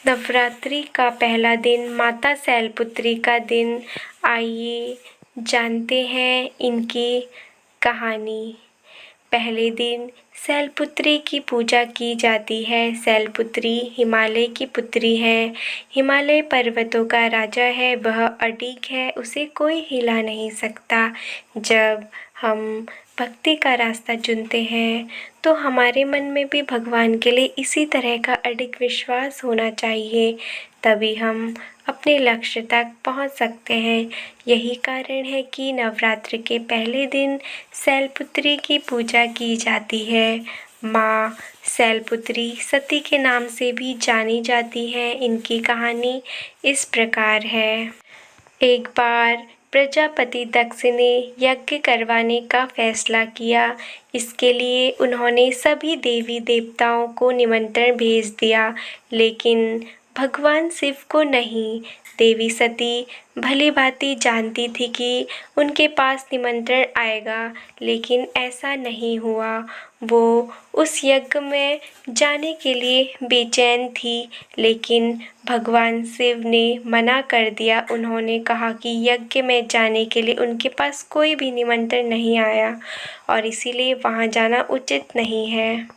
नवरात्रि का पहला दिन माता शैलपुत्री का दिन। आइए जानते हैं इनकी कहानी। पहले दिन शैलपुत्री की पूजा की जाती है। शैलपुत्री हिमालय की पुत्री है। हिमालय पर्वतों का राजा है। वह अडिग है, उसे कोई हिला नहीं सकता। जब हम भक्ति का रास्ता चुनते हैं तो हमारे मन में भी भगवान के लिए इसी तरह का अडिग विश्वास होना चाहिए, तभी हम अपने लक्ष्य तक पहुंच सकते हैं। यही कारण है कि नवरात्र के पहले दिन शैलपुत्री की पूजा की जाती है। माँ शैलपुत्री सती के नाम से भी जानी जाती है। इनकी कहानी इस प्रकार है। एक बार प्रजापति दक्ष ने यज्ञ करवाने का फैसला किया। इसके लिए उन्होंने सभी देवी देवताओं को निमंत्रण भेज दिया, लेकिन भगवान शिव को नहीं। देवी सती भली भांति जानती थी कि उनके पास निमंत्रण आएगा, लेकिन ऐसा नहीं हुआ। वो उस यज्ञ में जाने के लिए बेचैन थी, लेकिन भगवान शिव ने मना कर दिया। उन्होंने कहा कि यज्ञ में जाने के लिए उनके पास कोई भी निमंत्रण नहीं आया और इसीलिए वहाँ जाना उचित नहीं है।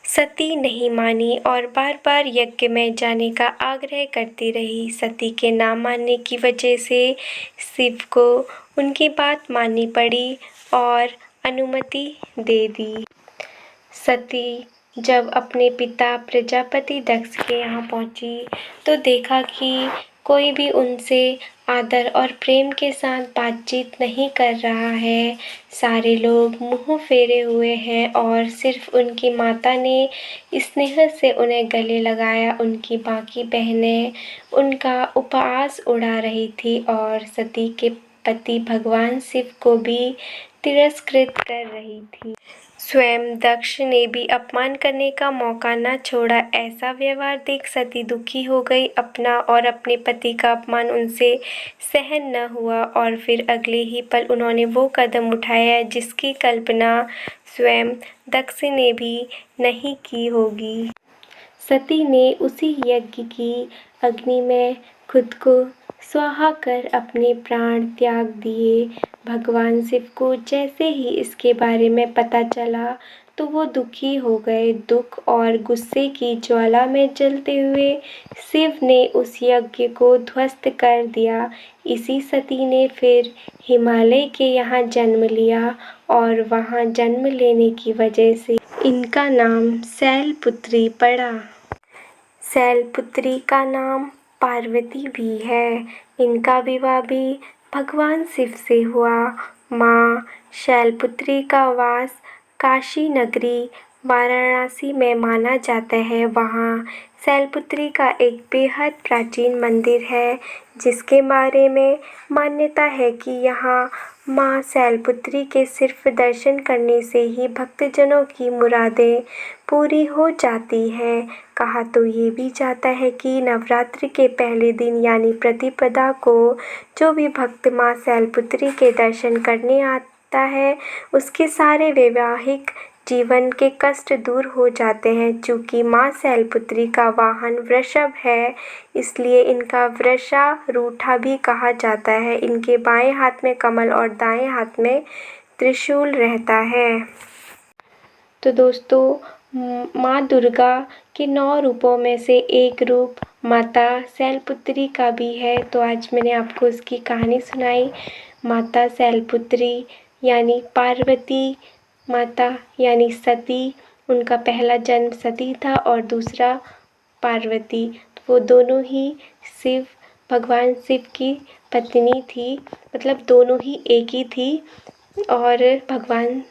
सती नहीं मानी और बार बार यज्ञ में जाने का आग्रह करती रही। सती के ना मानने की वजह से शिव को उनकी बात माननी पड़ी और अनुमति दे दी। सती जब अपने पिता प्रजापति दक्ष के यहाँ पहुंची तो देखा कि कोई भी उनसे आदर और प्रेम के साथ बातचीत नहीं कर रहा है। सारे लोग मुंह फेरे हुए हैं और सिर्फ उनकी माता ने स्नेह से उन्हें गले लगाया। उनकी बाकी बहनें उनका उपहास उड़ा रही थी और सती के पति भगवान शिव को भी तिरस्कृत कर रही थी। स्वयं दक्ष ने भी अपमान करने का मौका न छोड़ा। ऐसा व्यवहार देख सती दुखी हो गई। अपना और अपने पति का अपमान उनसे सहन न हुआ और फिर अगले ही पल उन्होंने वो कदम उठाया जिसकी कल्पना स्वयं दक्ष ने भी नहीं की होगी। सती ने उसी यज्ञ की अग्नि में खुद को स्वाहा कर अपने प्राण त्याग दिए। भगवान शिव को जैसे ही इसके बारे में पता चला तो वो दुखी हो गए। दुख और गुस्से की ज्वाला में जलते हुए शिव ने उस यज्ञ को ध्वस्त कर दिया। इसी सती ने फिर हिमालय के यहाँ जन्म लिया और वहाँ जन्म लेने की वजह से इनका नाम शैलपुत्री पड़ा। शैलपुत्री का नाम पार्वती भी है। इनका विवाह भी भगवान शिव से हुआ। माँ शैलपुत्री का वास काशी नगरी वाराणसी में माना जाता है। वहाँ शैलपुत्री का एक बेहद प्राचीन मंदिर है, जिसके बारे में मान्यता है कि यहाँ माँ शैलपुत्री के सिर्फ दर्शन करने से ही भक्तजनों की मुरादें पूरी हो जाती हैं। कहा तो ये भी जाता है कि नवरात्रि के पहले दिन यानी प्रतिपदा को जो भी भक्त माँ शैलपुत्री के दर्शन करने आता है, उसके सारे वैवाहिक जीवन के कष्ट दूर हो जाते हैं। चूँकि माँ शैलपुत्री का वाहन वृषभ है, इसलिए इनका वृषारूढ़ा भी कहा जाता है। इनके बाएं हाथ में कमल और दाएं हाथ में त्रिशूल रहता है। तो दोस्तों, माँ दुर्गा के 9 रूपों में से एक रूप माता शैलपुत्री का भी है। तो आज मैंने आपको उसकी कहानी सुनाई। माता शैलपुत्री यानी पार्वती माता यानी सती, उनका पहला जन्म सती था और दूसरा पार्वती। तो वो दोनों ही भगवान शिव की पत्नी थी, मतलब दोनों ही एक ही थी और भगवान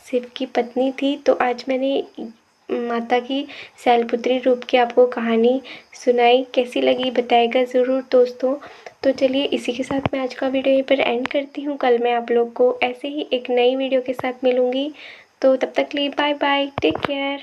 शिव की पत्नी थी। तो आज मैंने माता की शैलपुत्री रूप की आपको कहानी सुनाई। कैसी लगी बताइएगा ज़रूर दोस्तों। तो चलिए, इसी के साथ मैं आज का वीडियो यहीं पर एंड करती हूँ। कल मैं आप लोग को ऐसे ही एक नई वीडियो के साथ मिलूँगी। तो तब तक के लिए बाय बाय, टेक केयर।